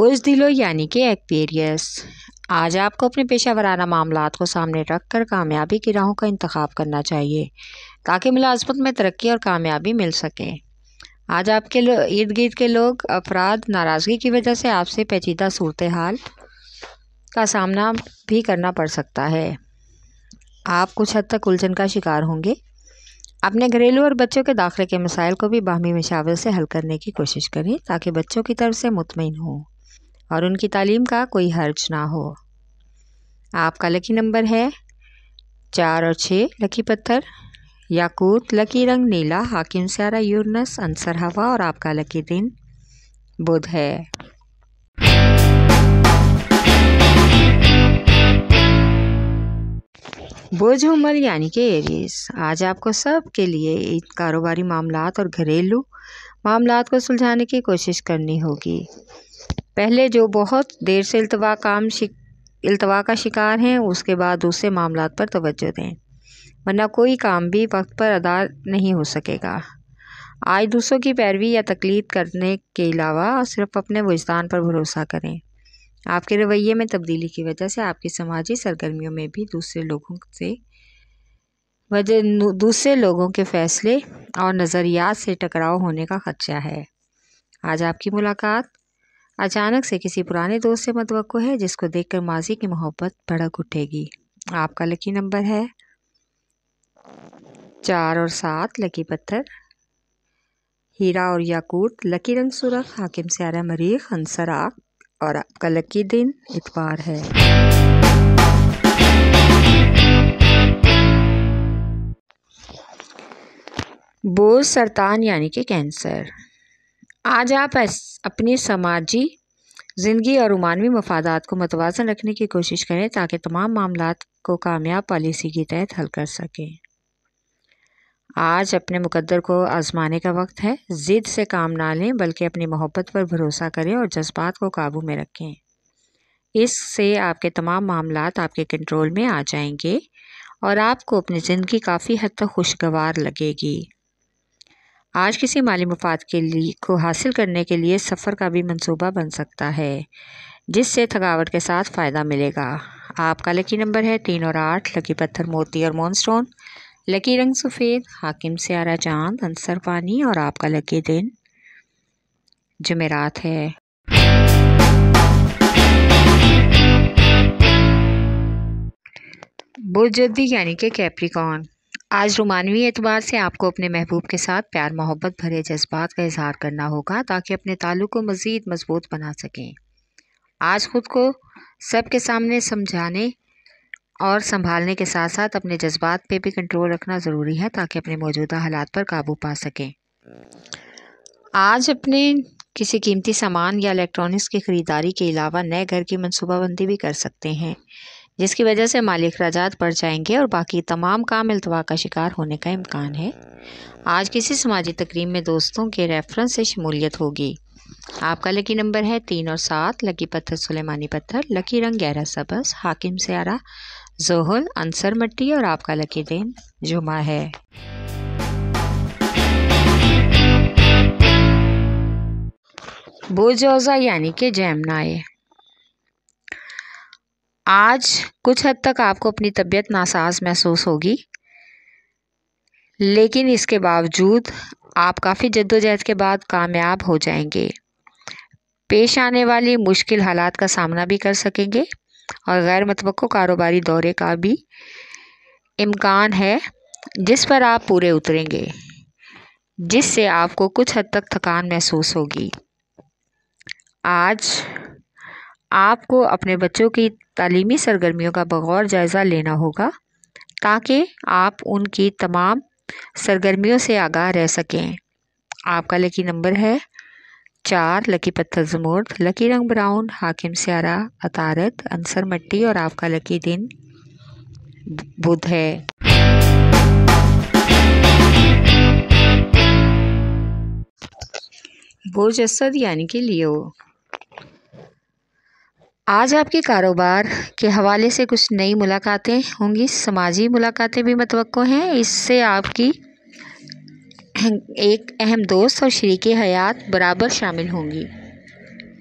بزدلو یعنی کہ ایکویریس، آج آپ کو اپنے پیشہ ورانہ معاملات کو سامنے رکھ کر کامیابی کی راہوں کا انتخاب کرنا چاہیے تاکہ ملازمت میں ترقی اور کامیابی مل سکے۔ آج آپ کے ارد گرد کے لوگ افراد ناراضگی کی وجہ سے آپ سے پیچیدہ صورتحال کا سامنا بھی کرنا پڑ سکتا ہے۔ آپ کچھ حد تک الجھن کا شکار ہوں گے۔ اپنے گھریلو اور بچوں کے داخلے کے مسائل کو بھی باہمی مشاورت سے حل کرنے کی کوشش کریں تاکہ بچوں کی طرف سے مطمئن ہوں اور ان کی تعلیم کا کوئی حرج نہ ہو۔ آپ کا لکی نمبر ہے 4 اور 6، لکی پتھر یاقوت، لکی رنگ نیلا، حاکم سیارہ یورنس، عنصر ہوا اور آپ کا لکی دن بدھ ہے۔ برج حمل یعنی کہ ایریز، آج آپ کو سب کے لیے کاروباری معاملات اور گھریلو معاملات کو سلجھانے کی کوشش کرنی ہوگی۔ پہلے جو بہت دیر سے التوا کا شکار ہیں، اس کے بعد دوسرے معاملات پر توجہ دیں، ورنہ کوئی کام بھی وقت پر ادا نہیں ہو سکے گا۔ آج دوسروں کی پیروی یا تقلید کرنے کے علاوہ صرف اپنے وجدان پر بھروسہ کریں۔ آپ کے رویے میں تبدیلی کی وجہ سے آپ کی سماجی سرگرمیوں میں بھی دوسرے لوگوں کے فیصلے اور نظریات سے ٹکراؤ ہونے کا خدشہ ہے۔ آج آپ کی ملاقات اچانک سے کسی پرانے دوست سے متوقع ہے، جس کو دیکھ کر ماضی کی محبت بھڑک اٹھے گی۔ آپ کا لکی نمبر ہے 4 اور 7، لکی پتھر ہیرا اور یاقوت، لکی رنگ سرخ، حاکم سیارہ مریخ، عنصر آگ اور آپ کا لکی دن اتوار ہے۔ برج سرطان یعنی کہ کینسر، آج آپ اپنی سماجی زندگی اور رومانوی مفادات کو متوازن رکھنے کی کوشش کریں تاکہ تمام معاملات کو کامیاب پالیسی کے تحت حل کر سکیں۔ آج اپنے مقدر کو آزمانے کا وقت ہے۔ ضد سے کام نہ لیں بلکہ اپنی محبت پر بھروسہ کریں اور جذبات کو قابو میں رکھیں۔ اس سے آپ کے تمام معاملات آپ کے کنٹرول میں آ جائیں گے اور آپ کو اپنی زندگی کافی حد تک خوشگوار لگے گی۔ آج کسی مالی مفاد کو حاصل کرنے کے لیے سفر کا بھی منصوبہ بن سکتا ہے، جس سے تھکاوٹ کے ساتھ فائدہ ملے گا۔ آپ کا لکی نمبر ہے 3 اور 8، لکی پتھر موتی اور مون سٹون، لکی رنگ سفید، حاکم سیارہ چاند، عنصر پانی اور آپ کا لکی دن جمعرات ہے۔ برج جدی یعنی کہ کیپریکارن، آج رومانوی اعتبار سے آپ کو اپنے محبوب کے ساتھ پیار محبت بھرے جذبات کا اظہار کرنا ہوگا تاکہ اپنے تعلق کو مزید مضبوط بنا سکیں۔ آج خود کو سب کے سامنے سمجھانے اور سنبھالنے کے ساتھ ساتھ اپنے جذبات پہ بھی کنٹرول رکھنا ضروری ہے تاکہ اپنے موجودہ حالات پر قابو پا سکیں۔ آج اپنے کسی قیمتی سامان یا الیکٹرانکس کی خریداری کے علاوہ نئے گھر کی منصوبہ بندی بھی کر سکتے ہیں، جس کی وجہ سے مالی اخراجات بڑھ جائیں گے اور باقی تمام کام التوا کا شکار ہونے کا امکان ہے۔ آج کسی سماجی تقریب میں دوستوں کے ریفرنس سے شمولیت ہوگی۔ آپ کا لکی نمبر ہے 3 اور 7، لکی پتھر سلیمانی پتھر، لکی رنگ گہرا سبز، حاکم سیارہ زحل، عنصر مٹی اور آپ کا لکی دن جمعہ ہے۔ برج جوزا یعنی کہ جیمنائی، آج کچھ حد تک آپ کو اپنی طبیعت ناساز محسوس ہوگی، لیکن اس کے باوجود آپ کافی جدوجہد کے بعد کامیاب ہو جائیں گے۔ پیش آنے والی مشکل حالات کا سامنا بھی کر سکیں گے اور غیر متوقع کاروباری دورے کا بھی امکان ہے جس پر آپ پورے اتریں گے، جس سے آپ کو کچھ حد تک تھکان محسوس ہوگی۔ آج آپ کو اپنے بچوں کی تعلیمی سرگرمیوں کا بغور جائزہ لینا ہوگا تاکہ آپ ان کی تمام سرگرمیوں سے آگاہ رہ سکیں۔ آپ کا لکی نمبر ہے 4، لکی پتھر زمرد، لکی رنگ براؤن، حاکم سیارہ عطارد، عنصر مٹی اور آپ کا لکی دن بدھ ہے۔ برج اسد یعنی کہ لیو، آج آپ کے کاروبار کے حوالے سے کچھ نئی ملاقاتیں ہوں گی، سماجی ملاقاتیں بھی متوقع ہیں۔ اس سے آپ کی ایک اہم دوست اور شریک حیات برابر شامل ہوں گی۔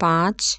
5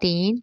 3।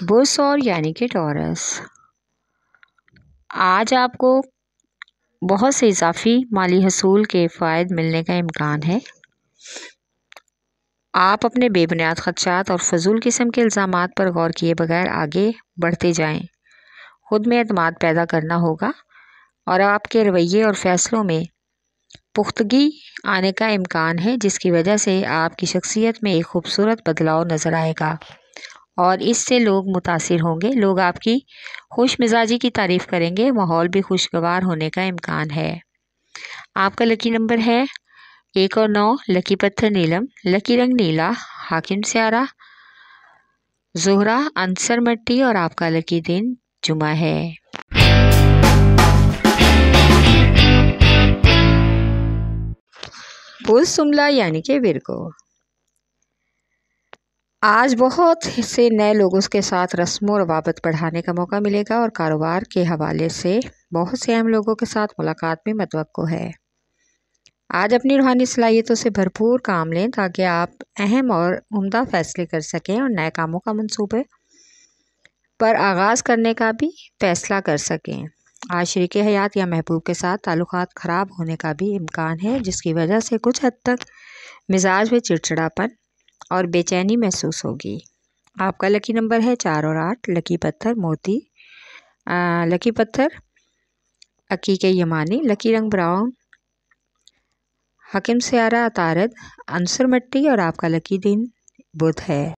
بس اور یعنی کہ ٹورس، آج آپ کو بہت سے اضافی مالی حصول کے فوائد ملنے کا امکان ہے۔ آپ اپنے بے بنیاد خدشات اور فضول قسم کے الزامات پر غور کیے بغیر آگے بڑھتے جائیں۔ خود میں اعتماد پیدا کرنا ہوگا اور آپ کے رویے اور فیصلوں میں پختگی آنے کا امکان ہے، جس کی وجہ سے آپ کی شخصیت میں ایک خوبصورت بدلاؤ نظر آئے گا اور اس سے لوگ متاثر ہوں گے۔ لوگ آپ کی خوش مزاجی کی تعریف کریں گے، ماحول بھی خوشگوار ہونے کا امکان ہے۔ آپ کا لکی نمبر ہے 1 اور 9، لکی پتھر نیلم، لکی رنگ نیلا، حاکم سیارہ زہرہ، عنصر مٹی اور آپ کا لکی دن جمعہ ہے۔ پوس سملا یعنی کہ ورگو، آج بہت سے نئے لوگوں کے ساتھ رسم و روابط بڑھانے کا موقع ملے گا اور کاروبار کے حوالے سے بہت سے اہم لوگوں کے ساتھ ملاقات بھی متوقع ہے۔ آج اپنی روحانی صلاحیتوں سے بھرپور کام لیں تاکہ آپ اہم اور عمدہ فیصلے کر سکیں اور نئے کاموں کا منصوبے پر آغاز کرنے کا بھی فیصلہ کر سکیں۔ آج شریک حیات یا محبوب کے ساتھ تعلقات خراب ہونے کا بھی امکان ہے، جس کی وجہ سے کچھ حد تک مزاج میں چڑچڑاپن اور بے چینی محسوس ہوگی۔ آپ کا لکی نمبر ہے 4 اور 8، لکی پتھر موتی، لکی پتھر عقیق یمانی، لکی رنگ براؤن، حاکم سیارہ عطارد، عنصر مٹی اور آپ کا لکی دن بدھ ہے۔